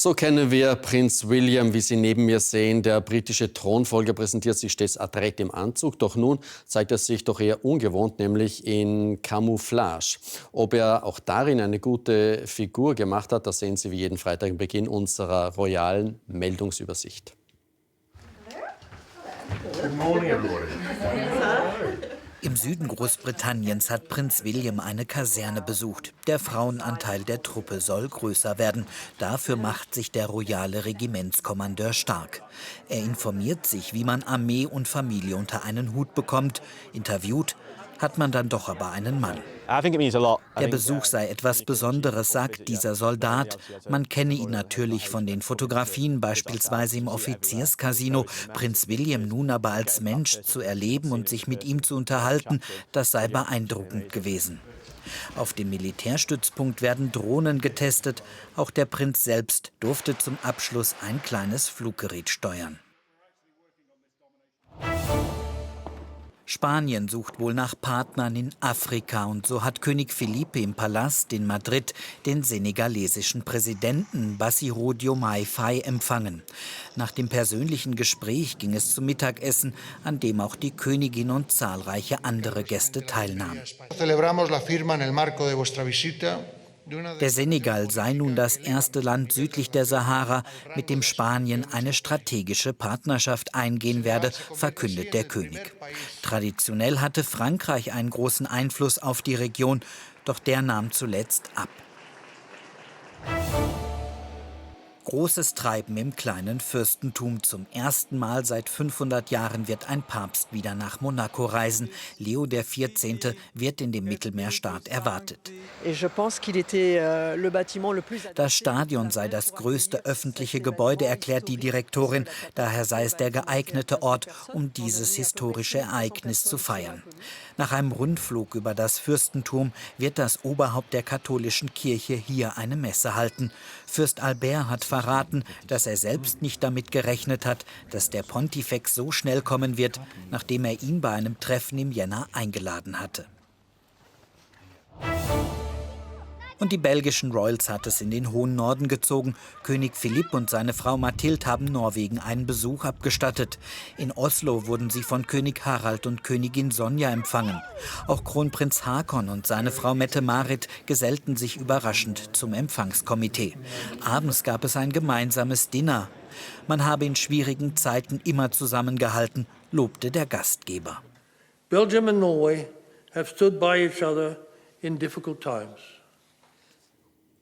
So kennen wir Prinz William, wie Sie neben mir sehen. Der britische Thronfolger präsentiert sich stets adrett im Anzug. Doch nun zeigt er sich doch eher ungewohnt, nämlich in Camouflage. Ob er auch darin eine gute Figur gemacht hat, das sehen Sie wie jeden Freitag im Beginn unserer royalen Meldungsübersicht. Good morning, everybody. Im Süden Großbritanniens hat Prinz William eine Kaserne besucht. Der Frauenanteil der Truppe soll größer werden. Dafür macht sich der royale Regimentskommandeur stark. Er informiert sich, wie man Armee und Familie unter einen Hut bekommt. Interviewt hat man dann doch aber einen Mann. Der Besuch sei etwas Besonderes, sagt dieser Soldat. Man kenne ihn natürlich von den Fotografien, beispielsweise im Offizierscasino. Prinz William nun aber als Mensch zu erleben und sich mit ihm zu unterhalten, das sei beeindruckend gewesen. Auf dem Militärstützpunkt werden Drohnen getestet. Auch der Prinz selbst durfte zum Abschluss ein kleines Fluggerät steuern. Spanien sucht wohl nach Partnern in Afrika und so hat König Felipe im Palast in Madrid den senegalesischen Präsidenten Bassirou Diomaye Faye empfangen. Nach dem persönlichen Gespräch ging es zum Mittagessen, an dem auch die Königin und zahlreiche andere Gäste teilnahmen. Der Senegal sei nun das erste Land südlich der Sahara, mit dem Spanien eine strategische Partnerschaft eingehen werde, verkündet der König. Traditionell hatte Frankreich einen großen Einfluss auf die Region, doch der nahm zuletzt ab. Großes Treiben im kleinen Fürstentum. Zum ersten Mal seit 500 Jahren wird ein Papst wieder nach Monaco reisen. Leo XIV. Wird in dem Mittelmeerstaat erwartet. Das Stadion sei das größte öffentliche Gebäude, erklärt die Direktorin. Daher sei es der geeignete Ort, um dieses historische Ereignis zu feiern. Nach einem Rundflug über das Fürstentum wird das Oberhaupt der katholischen Kirche hier eine Messe halten. Fürst Albert hat verraten, dass er selbst nicht damit gerechnet hat, dass der Pontifex so schnell kommen wird, nachdem er ihn bei einem Treffen im Jänner eingeladen hatte. Und die belgischen Royals hat es in den hohen Norden gezogen. König Philipp und seine Frau Mathilde haben Norwegen einen Besuch abgestattet. In Oslo wurden sie von König Harald und Königin Sonja empfangen. Auch Kronprinz Haakon und seine Frau Mette-Marit gesellten sich überraschend zum Empfangskomitee. Abends gab es ein gemeinsames Dinner. Man habe in schwierigen Zeiten immer zusammengehalten, lobte der Gastgeber. Belgium and Norway have stood by each other in difficult times.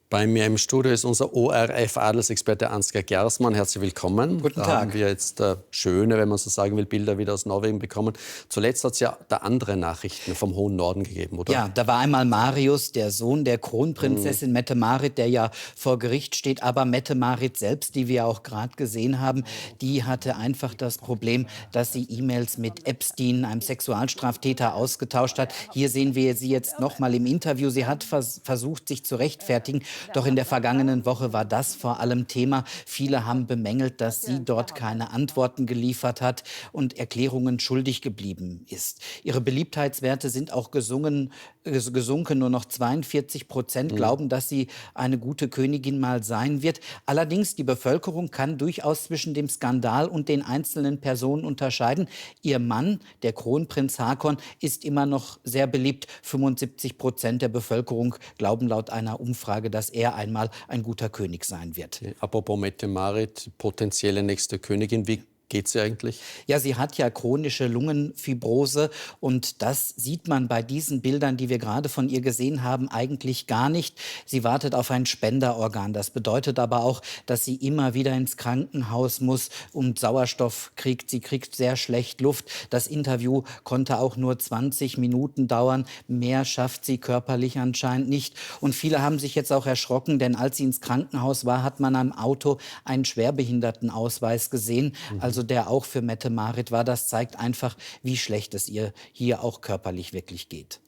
Bei mir im Studio ist unser ORF-Adelsexperte Ansgar Gersmann. Herzlich willkommen. Guten Tag. Da haben wir jetzt schöne, wenn man so sagen will, Bilder wieder aus Norwegen bekommen. Zuletzt hat es ja da andere Nachrichten vom hohen Norden gegeben, oder? Ja, da war einmal Marius, der Sohn der Kronprinzessin Mette-Marit, der ja vor Gericht steht. Aber Mette-Marit selbst, die wir auch gerade gesehen haben, die hatte einfach das Problem, dass sie E-Mails mit Epstein, einem Sexualstraftäter, ausgetauscht hat. Hier sehen wir sie jetzt noch mal im Interview. Sie hat versucht, sich zu rechtfertigen. Doch in der vergangenen Woche war das vor allem Thema. Viele haben bemängelt, dass sie dort keine Antworten geliefert hat und Erklärungen schuldig geblieben ist. Ihre Beliebtheitswerte sind auch gesunken. Nur noch 42% glauben, dass sie eine gute Königin mal sein wird. Allerdings, die Bevölkerung kann durchaus zwischen dem Skandal und den einzelnen Personen unterscheiden. Ihr Mann, der Kronprinz Haakon, ist immer noch sehr beliebt. 75% der Bevölkerung glauben laut einer Umfrage, dass er einmal ein guter König sein wird. Apropos Mette-Marit, potenzielle nächste Königin, wie geht sie eigentlich? Ja, sie hat ja chronische Lungenfibrose und das sieht man bei diesen Bildern, die wir gerade von ihr gesehen haben, eigentlich gar nicht. Sie wartet auf ein Spenderorgan. Das bedeutet aber auch, dass sie immer wieder ins Krankenhaus muss und Sauerstoff kriegt. Sie kriegt sehr schlecht Luft. Das Interview konnte auch nur 20 Minuten dauern. Mehr schafft sie körperlich anscheinend nicht. Und viele haben sich jetzt auch erschrocken, denn als sie ins Krankenhaus war, hat man am Auto einen Schwerbehindertenausweis gesehen. Also der auch für Mette-Marit war. Das zeigt einfach, wie schlecht es ihr hier auch körperlich wirklich geht.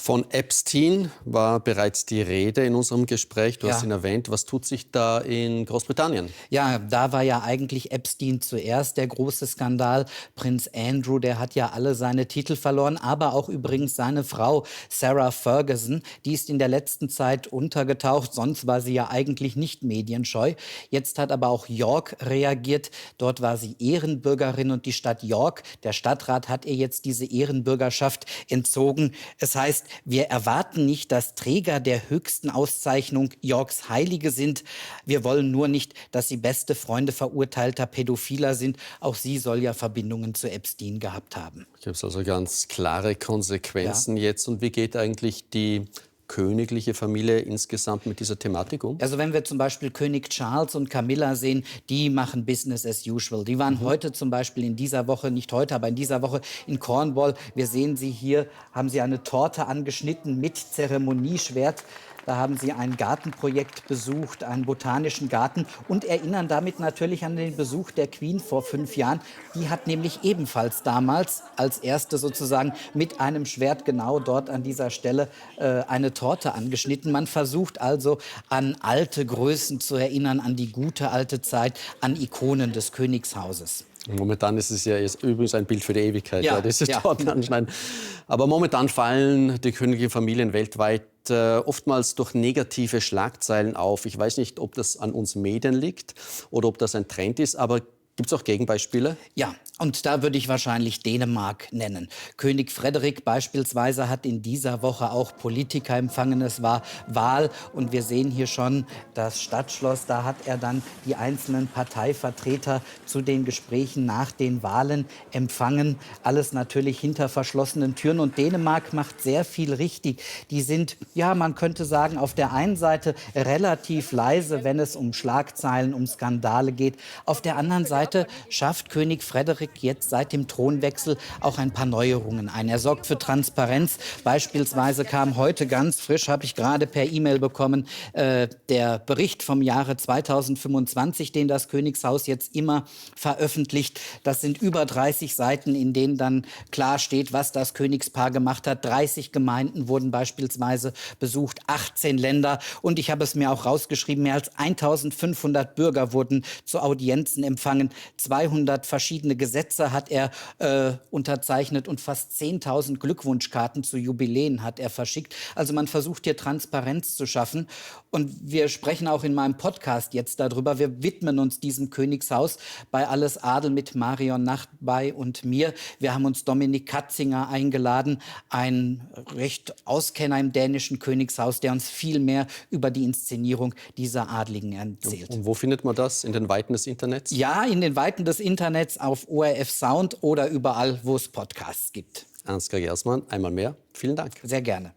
Von Epstein war bereits die Rede in unserem Gespräch. Du Ja. hast ihn erwähnt. Was tut sich da in Großbritannien? Ja, da war ja eigentlich Epstein zuerst der große Skandal. Prinz Andrew, der hat ja alle seine Titel verloren, aber auch übrigens seine Frau Sarah Ferguson, die ist in der letzten Zeit untergetaucht. Sonst war sie ja eigentlich nicht medienscheu. Jetzt hat aber auch York reagiert. Dort war sie Ehrenbürgerin und die Stadt York, der Stadtrat, hat ihr jetzt diese Ehrenbürgerschaft entzogen. Es heißt, wir erwarten nicht, dass Träger der höchsten Auszeichnung Yorks Heilige sind. Wir wollen nur nicht, dass sie beste Freunde verurteilter Pädophiler sind. Auch sie soll ja Verbindungen zu Epstein gehabt haben. Ich habe also ganz klare Konsequenzen jetzt. Und wie geht eigentlich die königliche Familie insgesamt mit dieser Thematik um? Also wenn wir zum Beispiel König Charles und Camilla sehen, die machen Business as usual. Die waren heute zum Beispiel in dieser Woche, nicht heute, aber in dieser Woche in Cornwall. Wir sehen sie hier, haben sie eine Torte angeschnitten mit Zeremonieschwert. Da haben sie ein Gartenprojekt besucht, einen botanischen Garten und erinnern damit natürlich an den Besuch der Queen vor 5 Jahren. Die hat nämlich ebenfalls damals als erste sozusagen mit einem Schwert genau dort an dieser Stelle eine Torte angeschnitten. Man versucht also an alte Größen zu erinnern, an die gute alte Zeit, an Ikonen des Königshauses. Momentan ist es ja jetzt übrigens ein Bild für die Ewigkeit, Ja, diese ja. Torten anschneiden. Aber momentan fallen die königlichen Familien weltweit oftmals durch negative Schlagzeilen auf. Ich weiß nicht, ob das an uns Medien liegt oder ob das ein Trend ist, aber gibt es auch Gegenbeispiele? Ja, und da würde ich wahrscheinlich Dänemark nennen. König Frederik beispielsweise hat in dieser Woche auch Politiker empfangen. Es war Wahl und wir sehen hier schon das Stadtschloss. Da hat er dann die einzelnen Parteivertreter zu den Gesprächen nach den Wahlen empfangen. Alles natürlich hinter verschlossenen Türen. Und Dänemark macht sehr viel richtig. Die sind, ja, man könnte sagen, auf der einen Seite relativ leise, wenn es um Schlagzeilen, um Skandale geht. Auf der anderen Seite schafft König Frederik jetzt seit dem Thronwechsel auch ein paar Neuerungen ein. Er sorgt für Transparenz. Beispielsweise kam heute ganz frisch, habe ich gerade per E-Mail bekommen, der Bericht vom Jahre 2025, den das Königshaus jetzt immer veröffentlicht. Das sind über 30 Seiten, in denen dann klar steht, was das Königspaar gemacht hat. 30 Gemeinden wurden beispielsweise besucht, 18 Länder. Und ich habe es mir auch rausgeschrieben, mehr als 1500 Bürger wurden zu Audienzen empfangen. 200 verschiedene Gesetze hat er unterzeichnet und fast 10.000 Glückwunschkarten zu Jubiläen hat er verschickt. Also man versucht hier Transparenz zu schaffen. Und wir sprechen auch in meinem Podcast jetzt darüber. Wir widmen uns diesem Königshaus bei Alles Adel mit Marion Nachtbey und mir. Wir haben uns Dominik Katzinger eingeladen, ein recht Auskenner im dänischen Königshaus, der uns viel mehr über die Inszenierung dieser Adligen erzählt. Und wo findet man das? In den Weiten des Internets? Ja, in den Weiten des Internets auf ORF Sound oder überall, wo es Podcasts gibt. Ansgar Gersmann, einmal mehr. Vielen Dank. Sehr gerne.